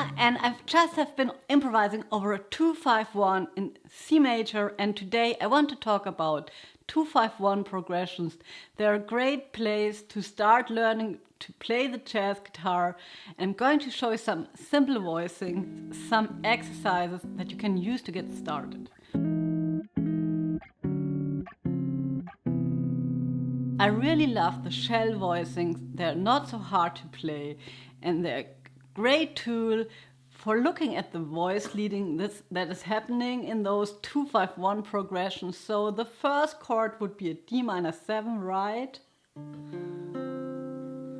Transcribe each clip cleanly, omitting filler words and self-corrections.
Yeah, and I've just have been improvising over a 2-5-1 in C major, and today I want to talk about 2-5-1 progressions. They're a great place to start learning to play the jazz guitar. I'm going to show you some simple voicing, some exercises that you can use to get started. I really love the shell voicings. They're not so hard to play, and they're a great tool for looking at the voice leading that is happening in those 2-5-1 progressions. So the first chord would be a D minor 7, right?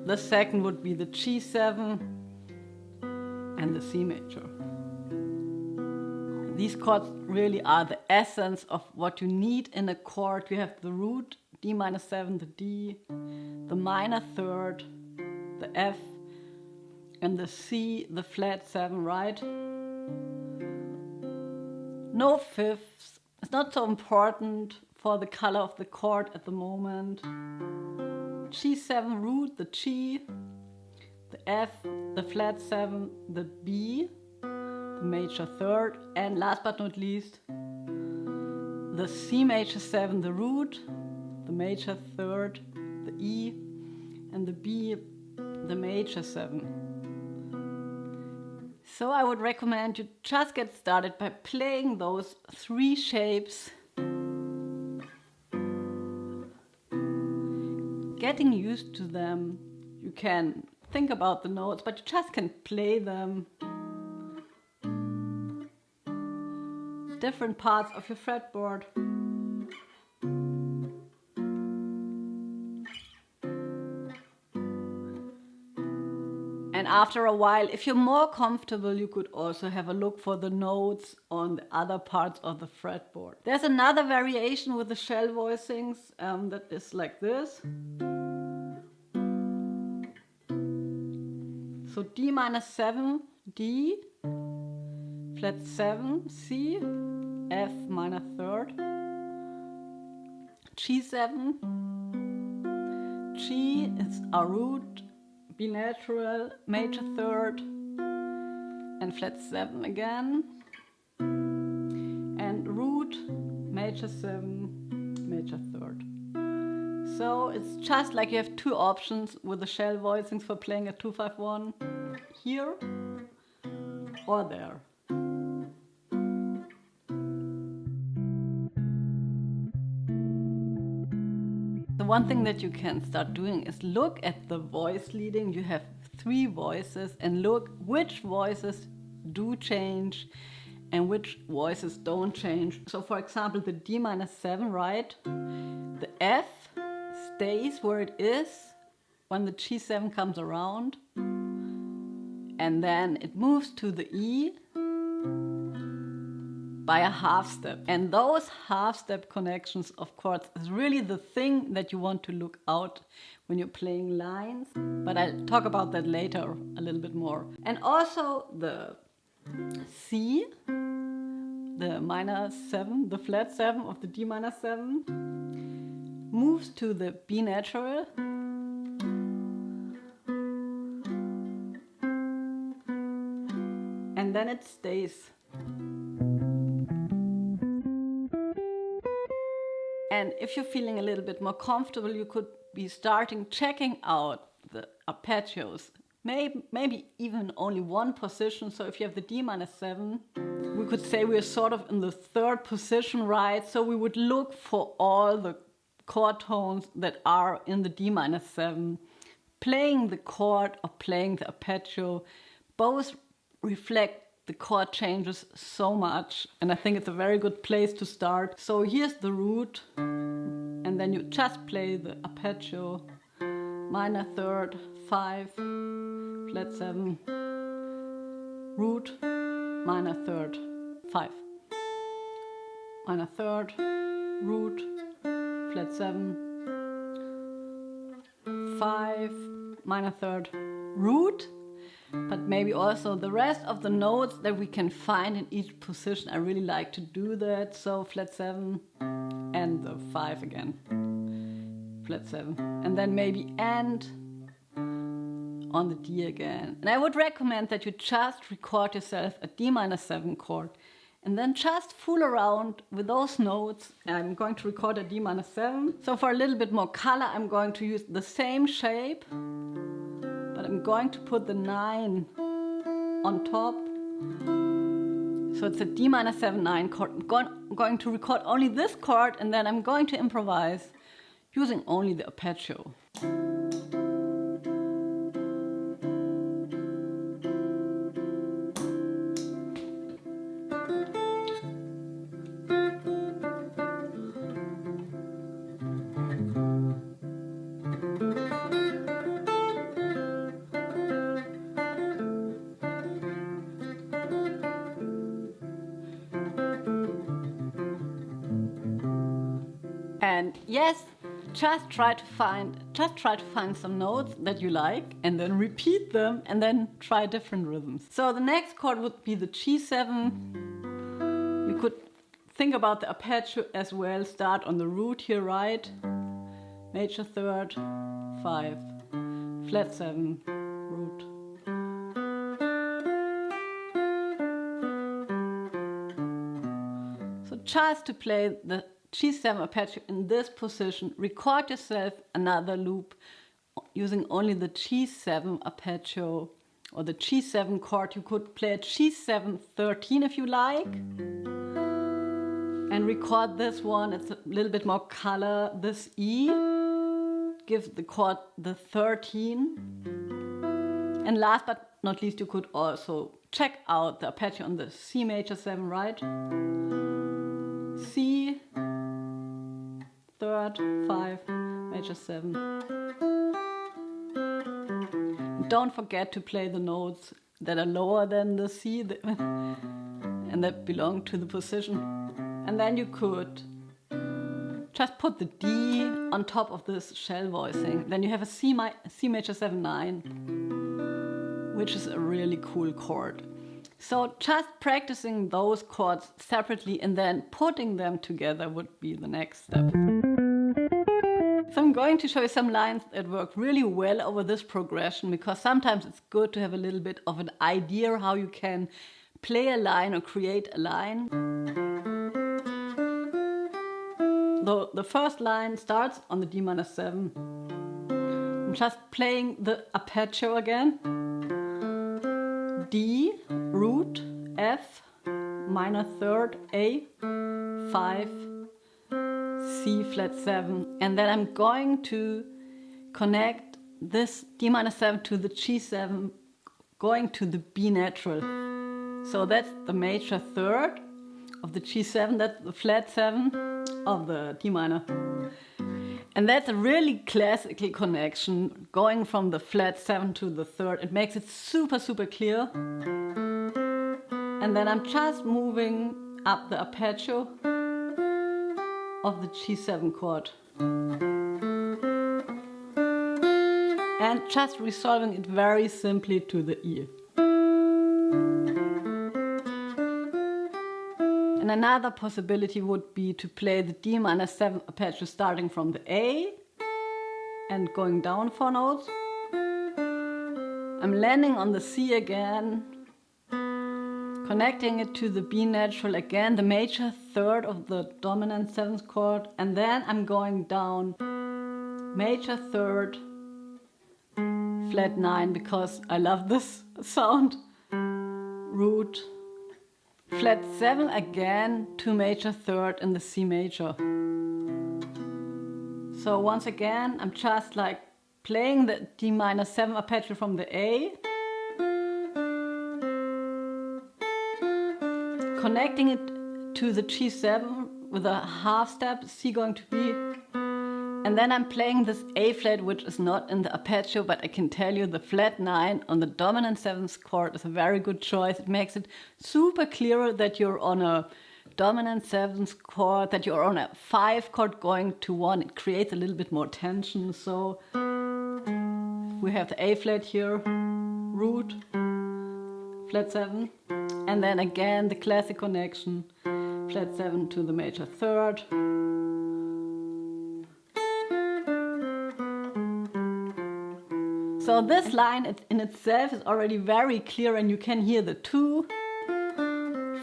The second would be the G7 and the C major. These chords really are the essence of what you need in a chord. You have the root, D minor 7, the D, the minor third, the F, and the C, the flat 7, right? No fifths. It's not so important for the color of the chord at the moment. G7 root, the G, the F, the flat 7, the B, the major third, and last but not least, the C major 7, the root, the major third, the E, and the B, the major 7. So I would recommend you just get started by playing those 3 shapes, getting used to them. You can think about the notes, but you just can play them. Different parts of your fretboard. And after a while, if you're more comfortable, you could also have a look for the notes on the other parts of the fretboard. There's another variation with the shell voicings that is like this. So D minor 7, D, flat 7, C, F minor third, G7, G is our root, B natural, major third, and flat 7 again, and root, major 7, major third. So it's just like you have 2 options with the shell voicings for playing a 2-5-1, here or there. The one thing that you can start doing is look at the voice leading. You have 3 voices and look which voices do change and which voices don't change. So for example, the D minor 7, right? The F stays where it is when the G7 comes around, and then it moves to the E by a half step. And those half step connections of chords is really the thing that you want to look out when you're playing lines. But I'll talk about that later a little bit more. And also the C, the minor 7, the flat 7 of the D minor 7, moves to the B natural. And then it stays. And if you're feeling a little bit more comfortable, you could be starting checking out the arpeggios. Maybe even only one position. So if you have the D minor 7, we could say we're sort of in the 3rd position, right? So we would look for all the chord tones that are in the D minor 7. Playing the chord or playing the arpeggio both reflect the chord changes so much, and I think it's a very good place to start. So here's the root, and then you just play the arpeggio, minor third, 5, flat 7, root, minor third, 5, minor third, root, flat 7, 5, minor third, root. But maybe also the rest of the notes that we can find in each position. I really like to do that. So flat 7 and the 5 again. Flat 7. And then maybe end on the D again. And I would recommend that you just record yourself a D-7 chord and then just fool around with those notes. I'm going to record a D-7. So for a little bit more color, I'm going to use the same shape, but I'm going to put the 9 on top. So it's a D-7 9 chord. I'm going to record only this chord, and then I'm going to improvise using only the arpeggio. And yes, just try to find some notes that you like and then repeat them and then try different rhythms. So the next chord would be the G7. You could think about the arpeggio as well. Start on the root here, right? Major third, 5, flat 7, root. So just to play the G7 arpeggio in this position, record yourself another loop using only the G7 arpeggio or the G7 chord. You could play a G7 13 if you like, and record this one. It's a little bit more color. This E gives the chord the 13. And last but not least, you could also check out the arpeggio on the C major 7, right? C, third, 5, major 7. Don't forget to play the notes that are lower than the C and that belong to the position. And then you could just put the D on top of this shell voicing. Then you have a C major 7 9, which is a really cool chord. So just practicing those chords separately and then putting them together would be the next step. So I'm going to show you some lines that work really well over this progression, because sometimes it's good to have a little bit of an idea how you can play a line or create a line. So the first line starts on the D-7. I'm just playing the arpeggio again. D, root, F, minor third, A, 5, C flat 7, and then I'm going to connect this D-7 to the G7, going to the B natural. So that's the major third of the G7, that's the flat 7 of the D minor. And that's a really classical connection, going from the flat 7 to the third. It makes it super, super clear. And then I'm just moving up the arpeggio of the G7 chord. And just resolving it very simply to the E. And another possibility would be to play the D-7 arpeggio starting from the A and going down 4 notes. I'm landing on the C again, connecting it to the B natural again, the major third of the dominant 7th chord, and then I'm going down major third, flat 9, because I love this sound, root, flat 7 again to major third in the C major. So once again, I'm just like playing the D-7 arpeggio from the A, connecting it to the G7 with a half step, C going to B, and then I'm playing this A flat, which is not in the arpeggio, but I can tell you the flat 9 on the dominant 7th chord is a very good choice. It makes it super clear that you're on a dominant 7th chord, that you're on a 5 chord going to 1. It creates a little bit more tension. So we have the A flat here, root, flat 7, and then again the classic connection, flat 7 to the major third. So So this line in itself is already very clear, and you can hear the 2,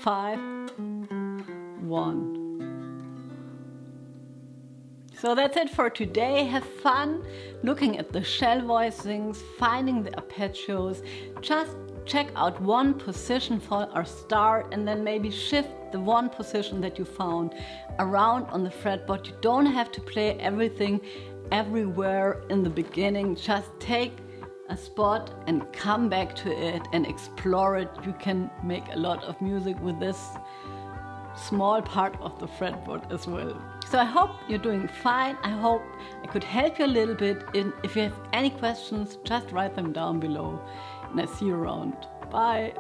5, 1. So that's it for today. Have fun looking at the shell voicings, finding the arpeggios. Just check out one position for our start and then maybe shift the one position that you found around on the fretboard. You don't have to play everything everywhere in the beginning. Just take a spot and come back to it and explore it. You can make a lot of music with this small part of the fretboard as well. So I hope you're doing fine. I hope I could help you a little bit. And if you have any questions, just write them down below. And I see you around. Bye.